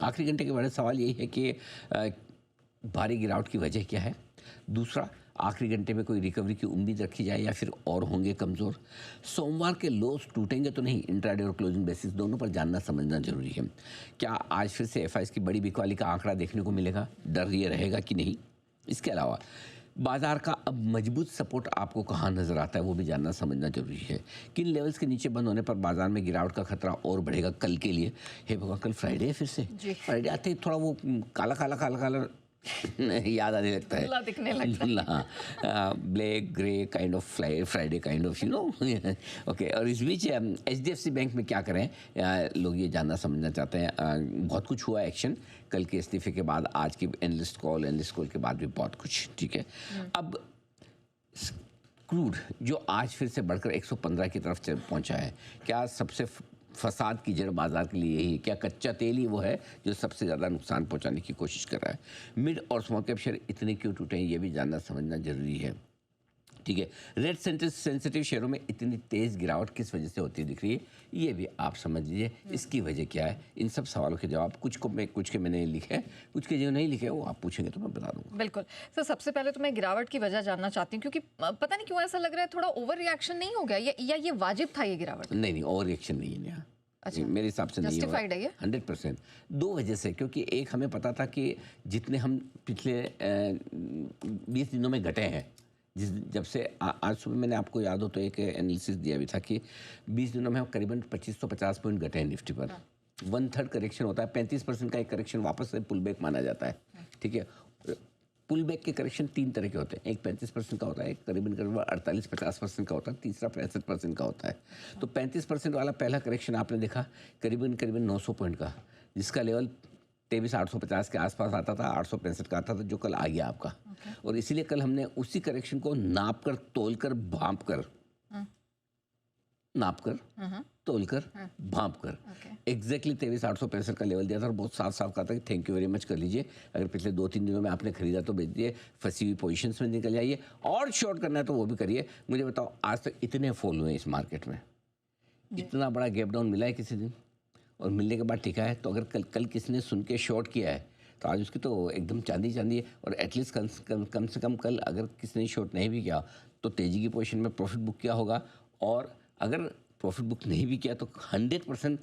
आखिरी घंटे के बड़े सवाल यही है कि भारी गिरावट की वजह क्या है। दूसरा, आखिरी घंटे में कोई रिकवरी की उम्मीद रखी जाए या फिर और होंगे कमज़ोर। सोमवार के लोस टूटेंगे तो नहीं, इंट्राडे और क्लोजिंग बेसिस दोनों पर जानना समझना जरूरी है। क्या आज फिर से एफआईएस की बड़ी बिकवाली का आंकड़ा देखने को मिलेगा, डर ये रहेगा कि नहीं। इसके अलावा बाजार का अब मजबूत सपोर्ट आपको कहाँ नज़र आता है, वो भी जानना समझना जरूरी है। किन लेवल्स के नीचे बंद होने पर बाजार में गिरावट का खतरा और बढ़ेगा कल के लिए। हे भगवान, कल फ्राइडे है फिर से। फ्राइडे आते ही थोड़ा वो काला काला काला काला याद आने लगता है, धुंधला दिखने लगता है। हाँ, black grey kind of Friday kind of okay. और इस बीच एचडीएफसी बैंक में क्या करें, लोग ये जानना समझना चाहते हैं। बहुत कुछ हुआ एक्शन कल के इस्तीफे के बाद, आज की एनालिस्ट कॉल के बाद भी बहुत कुछ, ठीक है। अब क्रूड जो आज फिर से बढ़कर 115 की तरफ पहुंचा है, क्या सबसे फसाद की जड़ बाजार के लिए यही है? क्या कच्चा तेल ही वो है जो सबसे ज़्यादा नुकसान पहुंचाने की कोशिश कर रहा है? मिड और स्मॉल कैप शेयर इतने क्यों टूटे हैं, ये भी जानना समझना जरूरी है, ठीक है। रेट सेंसिटिव शेयरों में इतनी तेज़ गिरावट किस वजह से होती दिख रही है, ये भी आप समझ लीजिए। इसकी वजह क्या है, इन सब सवालों के जवाब कुछ के मैंने लिखे हैं, कुछ के जो नहीं लिखे वो आप पूछेंगे तो मैं बता दूंगा। बिल्कुल सर, सबसे पहले तो मैं गिरावट की वजह जानना चाहती हूँ, क्योंकि पता नहीं क्यों ऐसा लग रहा है थोड़ा ओवर रिएक्शन नहीं हो गया, या ये वाजिब था ये गिरावट? नहीं, ओवर रिएक्शन नहीं है यहाँ। अच्छा, मेरे हिसाब से नहीं जस्टिफाइड है ये 100%। दो वजह से, क्योंकि एक हमें पता था कि जितने हम पिछले 20 दिनों में घटे हैं, जब से आज सुबह मैंने आपको याद हो तो एक एनालिसिस दिया भी था कि 20 दिनों में हम करीबन 2550 पॉइंट घटे हैं निफ्टी पर। 1/3 करेक्शन होता है, 35% का एक करेक्शन वापस से पुल बैक माना जाता है, ठीक है। पुल बैक के करेक्शन 3 तरह के होते हैं, एक 35% का होता है, एक करीबन 48-50% का होता है, तीसरा 65% का होता है। तो 35% वाला पहला करेक्शन आपने देखा करीबन 900 पॉइंट का, जिसका लेवल 23,850 के आसपास आता था, 865 का आता था, जो कल आ गया आपका। और इसीलिए कल हमने उसी करेक्शन को नाप कर, तोल कर, भांप कर, नाप कर, तोल कर, भांप कर एग्जैक्टली 23,865 का लेवल दिया था और बहुत साफ साफ कहा था कि थैंक यू वेरी मच कर लीजिए। अगर पिछले 2-3 दिनों में आपने खरीदा तो बेच दिए, फंसी हुई पोजीशंस में निकल जाइए, और शॉर्ट करना है तो वो भी करिए। मुझे बताओ, आज तक इतने फॉल हुए इस मार्केट में, इतना बड़ा गैप डाउन मिला है किसी दिन, और मिलने के बाद टिका है। तो अगर कल किसी ने सुन के शॉर्ट किया है तो आज उसकी तो एकदम चांदी चांदी है। और एटलीस्ट कम से कम कल अगर किसी ने शॉर्ट नहीं भी किया तो तेजी की पोजीशन में प्रॉफिट बुक किया होगा, और अगर प्रॉफिट बुक नहीं भी किया तो 100%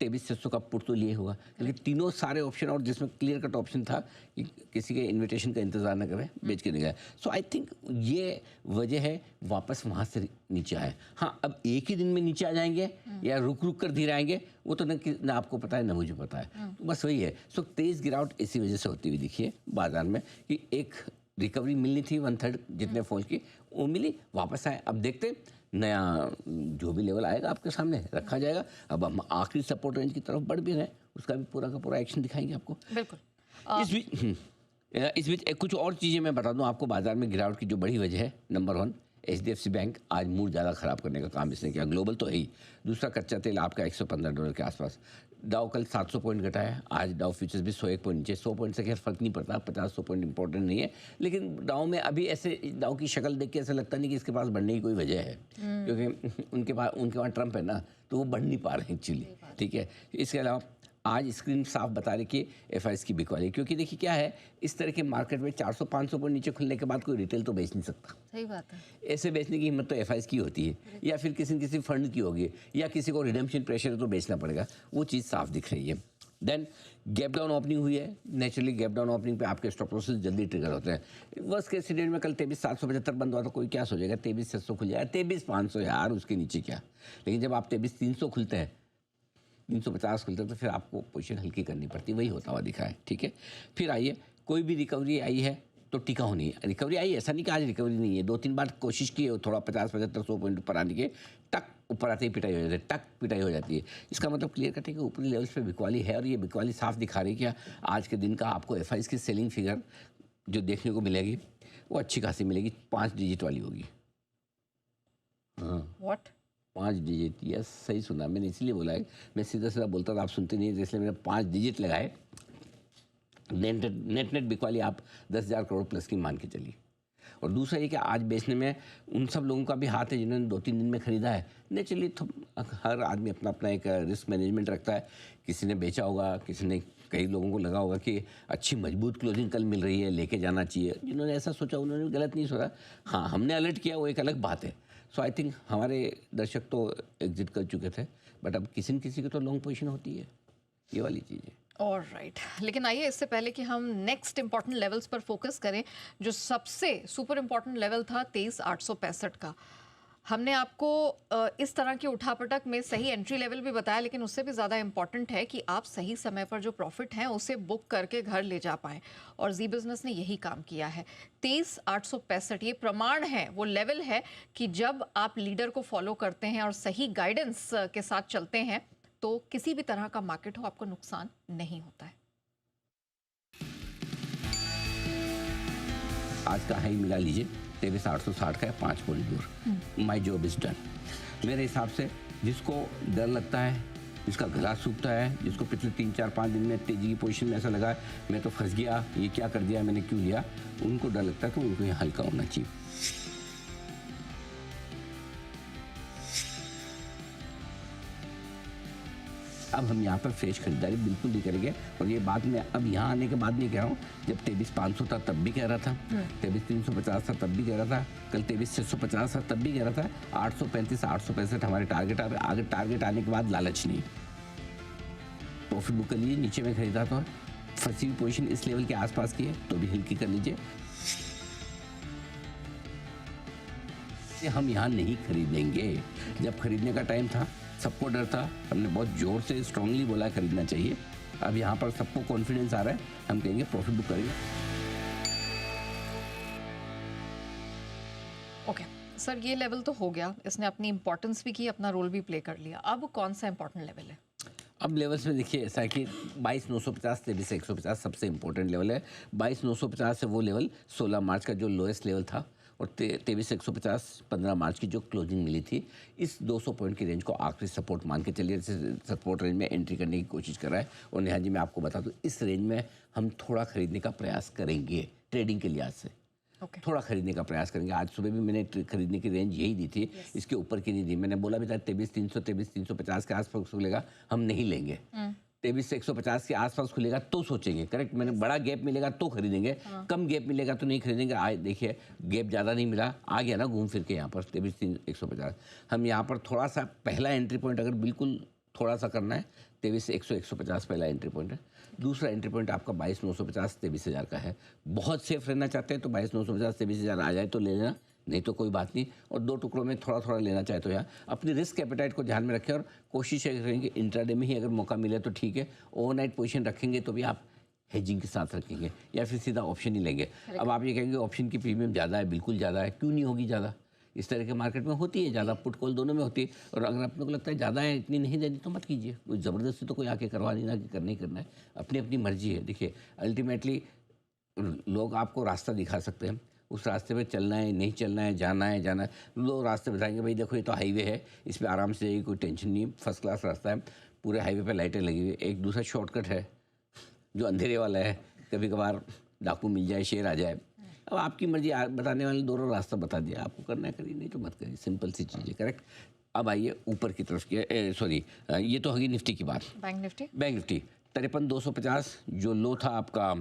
23,600 का पुट तो लिए होगा, क्योंकि तीनों सारे ऑप्शन, और जिसमें क्लियर कट ऑप्शन था कि किसी के इनविटेशन का इंतजार न करें, बेच के निकले। सो आई थिंक ये वजह है वापस वहाँ से नीचे आए। हाँ, अब एक ही दिन में नीचे आ जाएंगे या रुक रुक कर धीरे आएंगे, वो तो न आपको पता है न मुझे पता है। तो बस वही है। सो तेज़ गिरावट इसी वजह से होती हुई दिखी है बाजार में कि एक रिकवरी मिलनी थी 1/3 जितने फॉल की, वो मिली, वापस आए। अब देखते नया जो भी लेवल आएगा आपके सामने रखा जाएगा। अब हम आखिरी सपोर्ट रेंज की तरफ बढ़ भी रहे हैं, उसका भी पूरा का पूरा एक्शन दिखाएंगे आपको। बिल्कुल। इस बीच कुछ और चीज़ें मैं बता दूं आपको बाजार में गिरावट की जो बड़ी वजह है। नंबर 1, एचडीएफसी बैंक आज मूड ज़्यादा ख़राब करने का काम इसने किया, ग्लोबल तो है ही। दूसरा, कच्चा तेल आपका $115 के आसपास। डाउ कल 700 पॉइंट घटा है, आज डाउ फ्यूचर्स भी 101 पॉइंट नीचे। 100 पॉइंट से खैर फर्क नहीं पड़ता, 50-100 पॉइंट इंपॉर्टेंट नहीं है, लेकिन डाउ में अभी ऐसे, डाउ की शक्ल देख के ऐसा लगता नहीं कि इसके पास बढ़ने की कोई वजह है, क्योंकि उनके पास ट्रम्प है ना, तो वो बढ़ नहीं पा रहे हैं एक्चुअली, ठीक है। इसके अलावा आज स्क्रीन साफ बता रही कि एफआईएस की बिकवाली, क्योंकि देखिए क्या है, इस तरह के मार्केट में 400-500 पॉइंट नीचे खुलने के बाद कोई रिटेल तो बेच नहीं सकता। सही बात है। ऐसे बेचने की हिम्मत तो एफआईएस की होती है, या फिर किसी फंड की होगी, या किसी को रिडेम्पशन प्रेशर है तो बेचना पड़ेगा। वो चीज़ साफ दिख रही है। देन गैप डाउन ओपनिंग हुई है, नेचुरली गैप डाउन ओपनिंग पे आपके स्टॉप लॉसेस जल्दी ट्रिगर होते हैं। वर्स्ट केस सिनेरियो में कल 23,775 बंद हुआ तो कोई क्या सोचेगा, 23,600 खुल जाएगा, 23,500 यार, उसके नीचे क्या। लेकिन जब आप 23,300 खुलते हैं, 350 खुलते हैं, तो फिर आपको पोजीशन हल्की करनी पड़ती है, वही होता हुआ दिखा है, ठीक है। फिर आइए, कोई भी रिकवरी आई है तो टिका होनी है। रिकवरी आई, ऐसा नहीं कि आज रिकवरी नहीं है, 2-3 बार कोशिश की है थोड़ा 50-75-100 पॉइंट ऊपर आने के, टक ऊपर आते ही पिटाई हो जाती है, टक पिटाई हो जाती है। इसका मतलब क्लियर कट है कि ऊपरी लेवल्स पे बिकवाली है, और ये बिकवाली साफ दिखा रही है कि आज के दिन का आपको एफआईएस की सेलिंग फिगर जो देखने को मिलेगी वो अच्छी खासी मिलेगी, 5 डिजिट वाली होगी। हाँ, व्हाट, 5 डिजिट, यस, सही सुना मैंने, इसलिए बोला है। मैं सीधा सीधा बोलता था, आप सुनते नहीं, इसलिए मैंने 5 डिजिट लगाए। नेट बिकवाली आप 10,000 करोड़ प्लस की मान के चलिए। और दूसरा ये कि आज बेचने में उन सब लोगों का भी हाथ है जिन्होंने 2-3 दिन में खरीदा है। नेचुरली हर आदमी अपना अपना एक रिस्क मैनेजमेंट रखता है, किसी ने बेचा होगा, किसी ने कई लोगों को लगा होगा कि अच्छी मजबूत क्लोजिंग कल मिल रही है, लेके जाना चाहिए। जिन्होंने ऐसा सोचा उन्होंने गलत नहीं सोचा। हाँ, हमने अलर्ट किया वो एक अलग बात है। सो आई थिंक हमारे दर्शक तो एग्जिट कर चुके थे, बट अब किसी न किसी की तो लॉन्ग पोजीशन होती है, ये वाली चीज़ है। ऑलराइट, लेकिन आइए इससे पहले कि हम नेक्स्ट इंपॉर्टेंट लेवल्स पर फोकस करें, जो सबसे सुपर इंपॉर्टेंट लेवल था 23,865 का। हमने आपको इस तरह की उठापटक में सही एंट्री लेवल भी बताया, लेकिन उससे भी ज़्यादा इंपॉर्टेंट है कि आप सही समय पर जो प्रॉफिट हैं उसे बुक करके घर ले जा पाएँ, और जी बिजनेस ने यही काम किया है। 23,865 ये प्रमाण है, वो लेवल है कि जब आप लीडर को फॉलो करते हैं और सही गाइडेंस के साथ चलते हैं तो किसी भी तरह का मार्केट हो आपको नुकसान नहीं होता है। आज का हाई मिला लीजिए 23,860 का है, 5 पॉइंट दूर। My job is done. मेरे हिसाब से जिसको डर लगता है, जिसका गला सूखता है, जिसको पिछले 3-4-5 दिन में तेजी की पोजीशन में ऐसा लगा है मैं तो फंस गया, ये क्या कर दिया, मैंने क्यों लिया, उनको डर लगता है तो उनको ये हल्का होना चाहिए। अब हम यहाँ पर फ्रेश खरीदारी बिल्कुल नहीं करेंगे, और ये बात मैं अब यहाँ आने के बाद नहीं कह रहा हूँ। जब 23,500 था तब भी कह रहा था, 23,350 था तब भी कह रहा था, कल 23,650 था तब भी कह रहा था। 835 865 हमारे टारगेट आ रहे। आगे टारगेट आने के बाद लालच नहीं। प्रॉफिट बुक कर लीजिए। नीचे में खरीदा तो फंसी हुई पोजिशन इस लेवल के आसपास की है तो भी हल्की कर लीजिए। हम यहाँ नहीं खरीदेंगे। जब खरीदने का टाइम था सबको डर था, हमने बहुत जोर से स्ट्रांगली बोला खरीदना चाहिए। अब यहाँ पर सबको कॉन्फिडेंस आ रहा है, हम कहेंगे प्रॉफिट बुक करेंगे। ओके सर, ये लेवल तो हो गया, इसने अपनी इंपॉर्टेंस भी की, अपना रोल भी प्ले कर लिया। अब कौन सा इंपॉर्टेंट लेवल है? अब लेवल्स में देखिए ऐसा है कि 22,950 23,150 सबसे इंपॉर्टेंट लेवल है। 22,950 है वो लेवल 16 मार्च का जो लोएस्ट लेवल था, और 23,150 15 मार्च की जो क्लोजिंग मिली थी। इस 200 पॉइंट की रेंज को आखिरी सपोर्ट मान के चलिए। सपोर्ट रेंज में एंट्री करने की कोशिश कर रहा है, और नेहा जी मैं आपको बता दूं इस रेंज में हम थोड़ा खरीदने का प्रयास करेंगे ट्रेडिंग के लिहाज से। थोड़ा खरीदने का प्रयास करेंगे। आज सुबह भी मैंने खरीदने की रेंज यही दी थी, इसके ऊपर की नहीं दी। मैंने बोला भी था 23,300 23,350 के आसपास खुलेगा हम नहीं लेंगे। 23,150 के आसपास खुलेगा तो सोचेंगे। करेक्ट, मैंने बड़ा गैप मिलेगा तो खरीदेंगे, कम गैप मिलेगा तो नहीं खरीदेंगे। आज देखिए गैप ज़्यादा नहीं मिला, आ गया ना घूम फिर के यहाँ पर 23,150। हम यहाँ पर थोड़ा सा पहला एंट्री पॉइंट अगर बिल्कुल थोड़ा सा करना है 23,150 पहला एंट्री पॉइंट है। दूसरा एंट्री पॉइंट आपका 22,950 23,000 का है। बहुत सेफ रहना चाहते हैं तो 22,950 23,000 आ जाए तो ले लेना, नहीं तो कोई बात नहीं। और 2 टुकड़ों में थोड़ा थोड़ा लेना चाहे तो यहाँ अपनी रिस्क एपेटाइट को ध्यान में रखें, और कोशिश करेंगे इंट्राडे में ही अगर मौका मिले तो ठीक है। ओवरनाइट पोजीशन रखेंगे तो भी आप हेजिंग के साथ रखेंगे, या फिर सीधा ऑप्शन ही लेंगे। अब आप ये कहेंगे ऑप्शन की प्रीमियम ज़्यादा है, बिल्कुल ज़्यादा है, क्यों नहीं होगी ज़्यादा? इस तरह के मार्केट में होती है ज़्यादा, पुट कॉल दोनों में होती है। और अगर अपने को लगता है ज़्यादा है, इतनी नहीं देनी तो मत कीजिए। कोई ज़बरदस्ती तो कोई आके करवा नहीं ना कि करना ही करना है, अपनी अपनी मर्जी है। देखिए अल्टीमेटली लोग आपको रास्ता दिखा सकते हैं, उस रास्ते पे चलना है नहीं चलना है, जाना है जाना है। लोग रास्ते बताएंगे भाई देखो ये तो हाईवे है, इस पर आराम से जाइए, कोई टेंशन नहीं, फर्स्ट क्लास रास्ता है, पूरे हाईवे पे लाइटें लगी हुई। एक दूसरा शॉर्टकट है जो अंधेरे वाला है, कभी कभार डाकू मिल जाए, शेर आ जाए। अब आपकी मर्जी, बताने वाले दोनों रास्ता बता दिया, आपको करना है करिए, नहीं तो मत करिए। सिंपल सी चीज़ है। करेक्ट। अब आइए ऊपर की तरफ की, सॉरी ये तो होगी निफ्टी की बात। बैंक निफ्टी 53,250 जो लो था आपका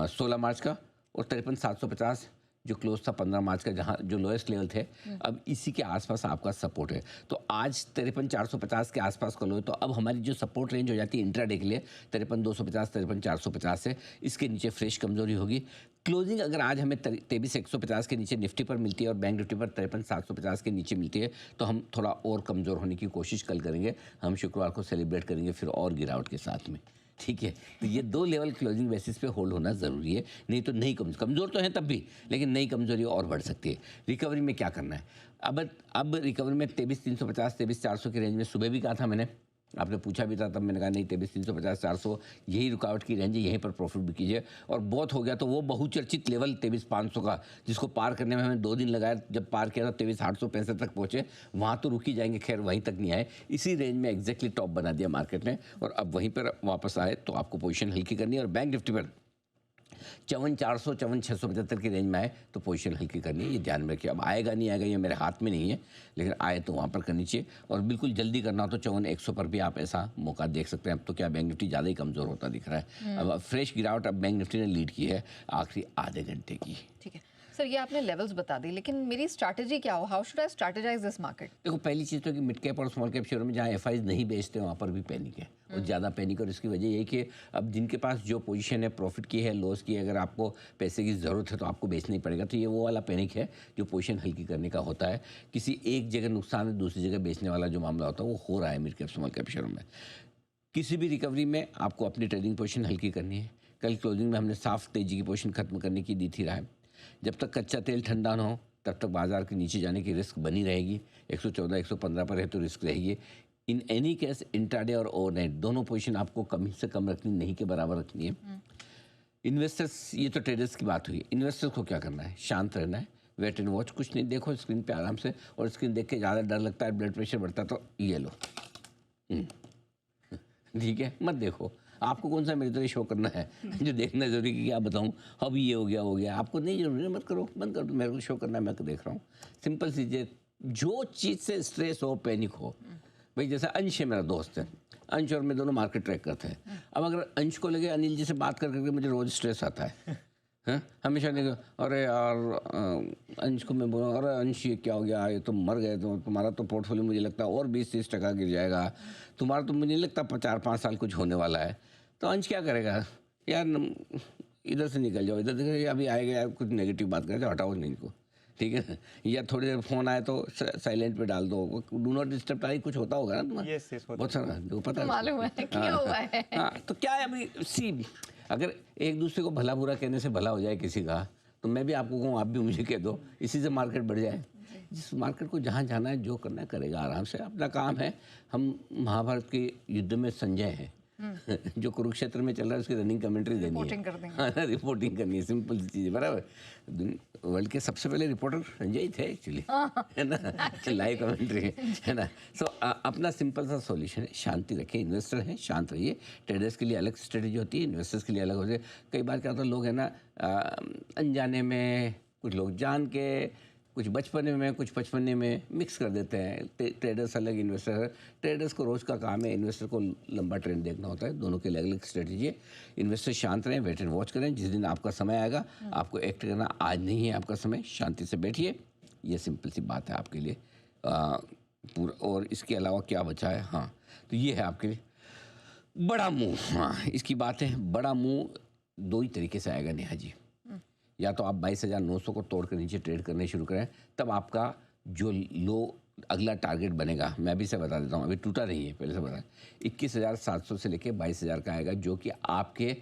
16 मार्च का, और 53,750 जो क्लोज था 15 मार्च का, जहां जो लोएस्ट लेवल थे। अब इसी के आसपास आपका सपोर्ट है। तो आज 53,450 के आसपास का लो है। तो अब हमारी जो सपोर्ट रेंज हो जाती है इंट्राडे के लिए 53,250 53,450 है। इसके नीचे फ्रेश कमजोरी होगी। क्लोजिंग अगर आज हमें 23,150 के नीचे निफ्टी पर मिलती है, और बैंक निफ्टी पर 53,750 के नीचे मिलती है, तो हम थोड़ा और कमज़ोर होने की कोशिश कल करेंगे। हम शुक्रवार को सेलिब्रेट करेंगे फिर और गिरावट के साथ में। ठीक है, तो ये 2 लेवल क्लोजिंग बेसिस पे होल्ड होना ज़रूरी है, नहीं तो नहीं कमज़ोर तो हैं तब भी, लेकिन नई कमज़ोरी और बढ़ सकती है। रिकवरी में क्या करना है? अब रिकवरी में 23,350 23,400 की रेंज में सुबह भी कहा था मैंने, आपने पूछा भी था तब मैंने कहा नहीं 23,350 400 यही रुकावट की रेंज है, यहीं पर प्रॉफिट भी कीजिए। और बहुत हो गया तो वो बहुचर्चित लेवल 23,500 का, जिसको पार करने में हमें 2 दिन लगाया, जब पार किया था 23,865 तक पहुँचे, वहाँ तो रुक ही जाएंगे, खैर वहीं तक नहीं आए। इसी रेंज में एग्जैक्टली टॉप बना दिया मार्केट ने, और अब वहीं पर वापस आए तो आपको पोजीशन हल्की करनी है। और बैंक निफ्टी पर 54 400 54 675 की रेंज में आए तो पोजीशन हल्की करनी है, ये ध्यान में रखिए। अब आएगा नहीं आएगा ये मेरे हाथ में नहीं है, लेकिन आए तो वहाँ पर करनी चाहिए। और बिल्कुल जल्दी करना हो तो 54 100 पर भी आप ऐसा मौका देख सकते हैं। अब तो क्या बैंक निफ्टी ज़्यादा ही कमज़ोर होता दिख रहा है। अब फ्रेश गिरावट अब बैंक निफ्टी ने लीड की है आखिरी आधे घंटे की। ठीक है सर, ये आपने लेवल्स बता दी, लेकिन मेरी स्ट्रैटेजी क्या हो? How should I strategise this market? देखो, पहली चीज़ तो कि मिड कैप और स्मॉल कैप शेयरों में जहाँ एफआईज नहीं बेचते वहाँ पर भी पैनिक है, और ज़्यादा पैनिक। और इसकी वजह यही कि अब जिनके पास जो पोजीशन है प्रॉफिट की है, लॉस की है, अगर आपको पैसे की ज़रूरत है तो आपको बेचना ही पड़ेगा। तो ये वो वाला पैनिक है जो पोजीशन हल्की करने का होता है। किसी एक जगह नुकसान है, दूसरी जगह बेचने वाला जो मामला होता है वो हो रहा है मिड कैप स्मॉल कैप शेयरों में। किसी भी रिकवरी में आपको अपनी ट्रेडिंग पोजीशन हल्की करनी है। कल क्लोजिंग में हमने साफ तेजी की पोजीशन खत्म करने की दी थी राय। जब तक कच्चा तेल ठंडा ना हो तब तक बाजार के नीचे जाने की रिस्क बनी रहेगी। 114 115 पर है तो रिस्क रहेगी। इन एनी केस इंट्राडे और ओवरनाइट दोनों पोजीशन आपको कम से कम रखनी, नहीं के बराबर रखनी है। इन्वेस्टर्स, ये तो ट्रेडर्स की बात हुई। इन्वेस्टर्स को क्या करना है? शांत रहना है, वेट एंड वॉच, कुछ नहीं, देखो स्क्रीन पे आराम से। और स्क्रीन देख के ज़्यादा डर लगता है, ब्लड प्रेशर बढ़ता है तो ये लो, ठीक है, मत देखो। आपको कौन सा मेरी तरह शो करना है जो देखना जरूरी कि क्या बताऊं, अब ये हो गया, आपको नहीं जरूरी है, मत करो, बंद कर दो। मेरे को शो करना है, मैं तो देख रहा हूँ। सिंपल सी चीज़, जो चीज़ से स्ट्रेस हो, पैनिक हो, भाई जैसा अंश है मेरा दोस्त है, अंश और मैं दोनों मार्केट ट्रैक करते हैं। अब अगर अंश को लगे अनिल जी से बात कर करके मुझे रोज़ स्ट्रेस आता है, हाँ, हमेशा नहीं, अरे यार अंश को मैं बोला, अरे अंश ये क्या हो गया, ये तो मर गए, तो तुम्हारा तो पोर्टफोलियो मुझे लगता है और 20-30% गिर जाएगा, तुम्हारा तो मुझे नहीं लगता 4-5 साल कुछ होने वाला है। तो अंश क्या करेगा? यार इधर से निकल जाओ, इधर देखो अभी आएगा यार, कुछ नेगेटिव बात करेगा, जाओ हटाओ नहीं इनको, ठीक है। या थोड़ी देर फोन आए तो साइलेंट पे डाल दो, डू नॉट डिस्टर्ब टाइप कुछ होता होगा ना तुम्हारा। बहुत सारा जो पता है, मालूम है क्या हुआ है। हाँ, तो क्या है अभी सी, अगर एक दूसरे को भला बुरा कहने से भला हो जाए किसी का, तो मैं भी आपको कहूँ, आप भी मुझे कह दो, इसी से मार्केट बढ़ जाए। जिस मार्केट को जहाँ जाना है, जो करना है करेगा आराम से, अपना काम है। हम महाभारत के युद्ध में संजय हैं, जो कुरुक्षेत्र में चल रहा है उसकी रनिंग कमेंट्री देनी रिपोर्टिंग है, कर देंगे। हाँ ना, रिपोर्टिंग करनी है, सिंपल सी चीज़ है, बराबर। वर्ल्ड के सबसे पहले रिपोर्टर संजय ही थे एक्चुअली, है ना, लाइव कमेंट्री है ना। सो अपना सिंपल सा सॉल्यूशन है, शांति रखें। इन्वेस्टर हैं, शांत रहिए। ट्रेडर्स के लिए अलग स्ट्रेटेजी होती है, इन्वेस्टर्स के लिए अलग होती है। कई बार क्या होता है, लोग है ना अनजाने में, कुछ लोग जान के, कुछ बचपने में, कुछ बचपने में मिक्स कर देते हैं। ट्रेडर्स अलग, इन्वेस्टर अलग। ट्रेडर्स को रोज़ का काम है, इन्वेस्टर को लंबा ट्रेंड देखना होता है। दोनों के अलग अलग स्ट्रेटेजी है। इन्वेस्टर शांत रहें, वेट एंड वॉच करें। जिस दिन आपका समय आएगा, आपको एक्ट करना आज नहीं है आपका समय, शांति से बैठिए। ये सिंपल सी बात है आपके लिए पूरा। और इसके अलावा क्या बचा है? हाँ, तो ये है आपके लिए बड़ा मुँह। हाँ, इसकी बात है, बड़ा मुँह दो ही तरीके से आएगा नेहा जी। या तो आप 22,900 को तोड़ कर नीचे ट्रेड करने शुरू करें, तब आपका जो लो अगला टारगेट बनेगा, मैं अभी से बता देता हूँ, अभी टूटा नहीं है, पहले से बता, 21,700 से लेके 22,000 का आएगा, जो कि आपके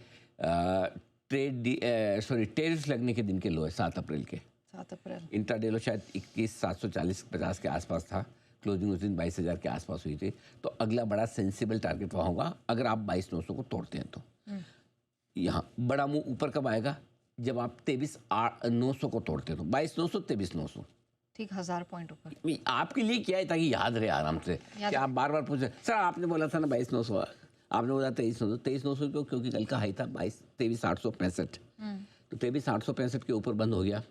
टेरिफ लगने के दिन के लो है, 7 अप्रैल के। 7 अप्रैल इंट्राडे लो शायद 21,740-50 के आसपास था, क्लोजिंग उस दिन 22,000 के आसपास हुई थी। तो अगला बड़ा सेंसिबल टारगेट वहाँ होगा अगर आप 22,900 को तोड़ते हैं तो। यहाँ बड़ा मुँह ऊपर कब आएगा? जब आप 23,900 को तोड़ते हो तो 22,900 23,900, ठीक, 1000 पॉइंट ऊपर। आपके लिए क्या है, ताकि याद रहे आराम से कि आप बार बार पूछे, सर आपने बोला था ना 22,900, आपने बोला 23,900, 23,900 क्यों? क्योंकि कल का हाई था 23,865, तो 23,865 के ऊपर बंद हो गया,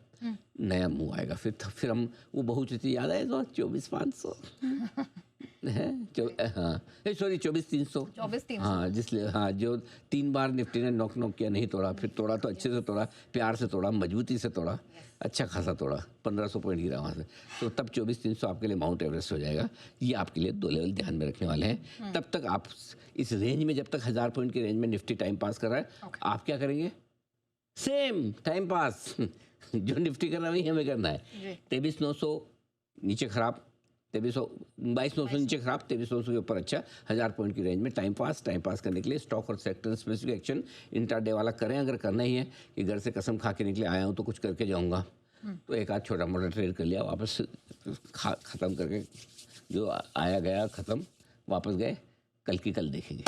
नया मुंह आएगा। फिर हम वो बहुचीती याद आए तो 24,500 है, हाँ सॉरी 24,300, 24,300, हाँ जिसलिए, हाँ जो 3 बार निफ्टी ने नॉक किया, नहीं तोड़ा, फिर तोड़ा तो अच्छे से तोड़ा, प्यार से तोड़ा, मजबूती से तोड़ा, अच्छा खासा तोड़ा, 1,500 पॉइंट गिरा वहाँ से, तो तब 24,300 आपके लिए माउंट एवरेस्ट हो जाएगा। ये आपके लिए 2 लेवल ध्यान में रखने वाले हैं। तब तक आप इस रेंज में, जब तक 1000 पॉइंट की रेंज में निफ्टी टाइम पास कर रहा है, आप क्या करेंगे? सेम टाइम पास जो निफ्टी कर रहा है वही हमें करना है। 23,900 नीचे खराब, 22,900 नीचे खराब, 23,900 के ऊपर अच्छा, 1000 पॉइंट की रेंज में टाइम पास करने के लिए स्टॉक और सेक्टर स्पेसिफिक एक्शन इंट्राडे वाला करें। अगर करना ही है कि घर से कसम खा के निकले, आया हूँ तो कुछ करके जाऊँगा, तो एक आध छोटा मोटा ट्रेड कर लिया, वापस ख़त्म करके जो आया गया ख़त्म, वापस गए, कल की कल देखेंगे।